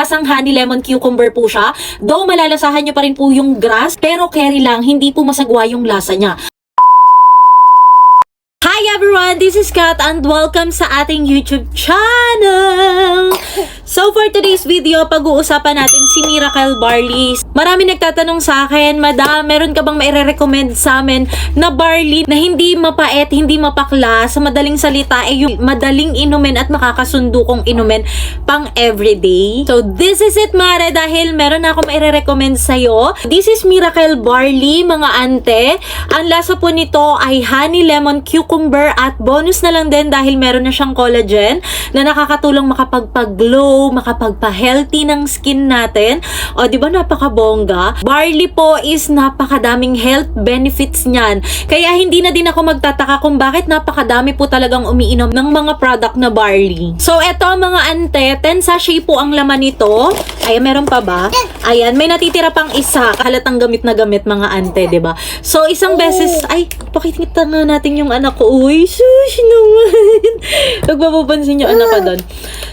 Lasang honey lemon cucumber po siya. Though malalasahan nyo pa rin po yung grass, pero carry lang, hindi po masagwa yung lasa niya. Hi everyone! This is Kat and welcome sa ating YouTube channel! So for today's video, pag-uusapan natin si Miracle Barley. Marami nagtatanong sa akin, Madam, meron ka bang maire-recommend sa amin na barley na hindi mapait, hindi mapakla, sa madaling salita ay yung madaling inumin at makakasundo kong inumin pang everyday? So this is it, Mare, dahil meron na ako maire-recommend sa'yo. This is Miracle Barley, mga ante. Ang lasa po nito ay honey lemon cucumber at bonus na lang din dahil meron na siyang collagen na nakakatulong makapagpag-glow, makapagpa-healthy ng skin natin. O, di ba napakabongga? Barley po is napakadaming health benefits niyan. Kaya hindi na din ako magtataka kung bakit napakadami po talagang umiinom ng mga product na barley. So, eto mga ante, 10 sachet po ang laman nito. Ay, meron pa ba? Ayan, may natitira pang isa. Halatang gamit na gamit mga ante, di ba? So, isang beses, ay, pakikita nga natin yung anak ko. Uy, shush naman. Magpapapansin yung anak ko doon.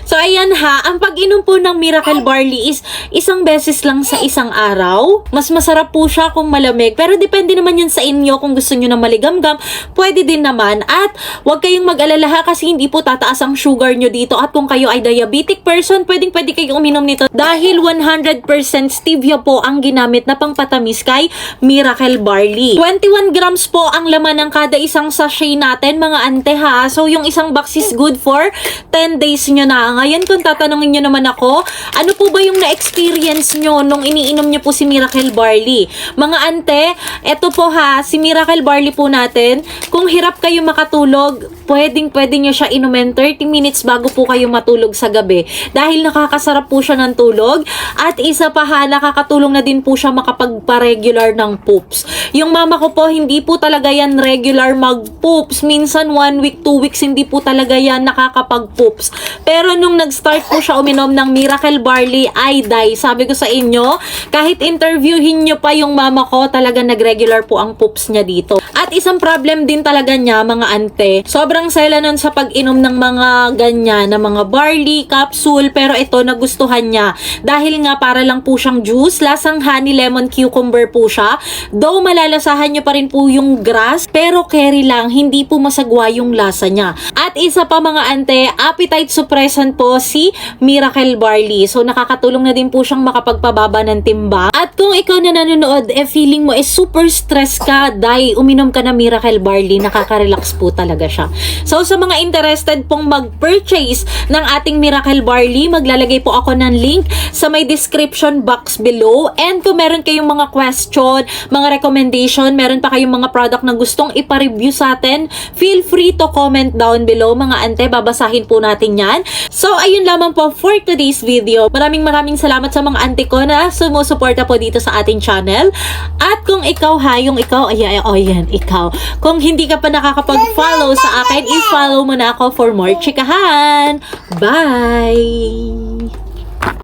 So, ayan ha, ang pag-inom po ng Miracle Barley is isang beses lang sa isang araw. Mas masarap po siya kung malamig. Pero depende naman yun sa inyo kung gusto nyo na maligamgam. Pwede din naman. At huwag kayong mag-alala ha kasi hindi po tataas ang sugar nyo dito. At kung kayo ay diabetic person, pwede kayong uminom nito. Dahil 100% stevia po ang ginamit na pangpatamis kay Miracle Barley. 21 grams po ang laman ng kada isang sachet natin mga ante ha. So yung isang box is good for 10 days nyo na. Ngayon kung tatanungin nyo naman ako, ano po ba yung na-experience nyo nung iniinom nyo po si Miracle Barley? Mga ante, eto po ha, si Miracle Barley po natin, kung hirap kayo makatulog, pwede nyo siya inumin 30 minutes bago po kayo matulog sa gabi. Dahil nakakasarap po siya ng tulog. At isa pa ha, nakakatulong na din po siya makapagpa-regular ng poops. Yung mama ko po, hindi po talaga yan regular mag-poops. Minsan 1 week, 2 weeks, hindi po talaga yan nakakapag-poops. Pero nung nag-start po siya uminom ng Miracle Barley, ay day. Sabi ko sa inyo, kahit interviewin nyo pa yung mama ko, talaga nag-regular po ang poops niya dito. At isang problem din talaga niya, mga ante, sobrang sela nun sa pag-inom ng mga ganyan, na mga barley, capsule, pero ito nagustuhan niya. Dahil nga para lang po siyang juice, lasang honey lemon cucumber po siya. Though malalasahan nyo pa rin po yung grass, pero carry lang, hindi po masagwa yung lasa niya. At isa pa mga ante, appetite suppressant po si Miracle Barley. So nakakatulong na din po siyang makapagpababa ng timbang. At kung ikaw na nanonood, feeling mo super stress ka, dahil uminom ka na Miracle Barley, nakaka-relax po talaga siya. So sa mga interested pong mag-purchase ng ating Miracle Barley, maglalagay po ako ng link sa may description box below. And kung meron kayong mga question, mga recommendation, meron pa kayong mga product na gustong ipa-review sa atin, feel free to comment down below mga ante, babasahin po natin yan. So ayun lamang po for today's video. Maraming salamat sa mga ante ko na sumusuporta po dito sa ating channel. At kung ikaw ha, yung ikaw, ikaw. Kung hindi ka pa nakakapag-follow sa akin, i-follow mo na ako for more chikahan. Bye!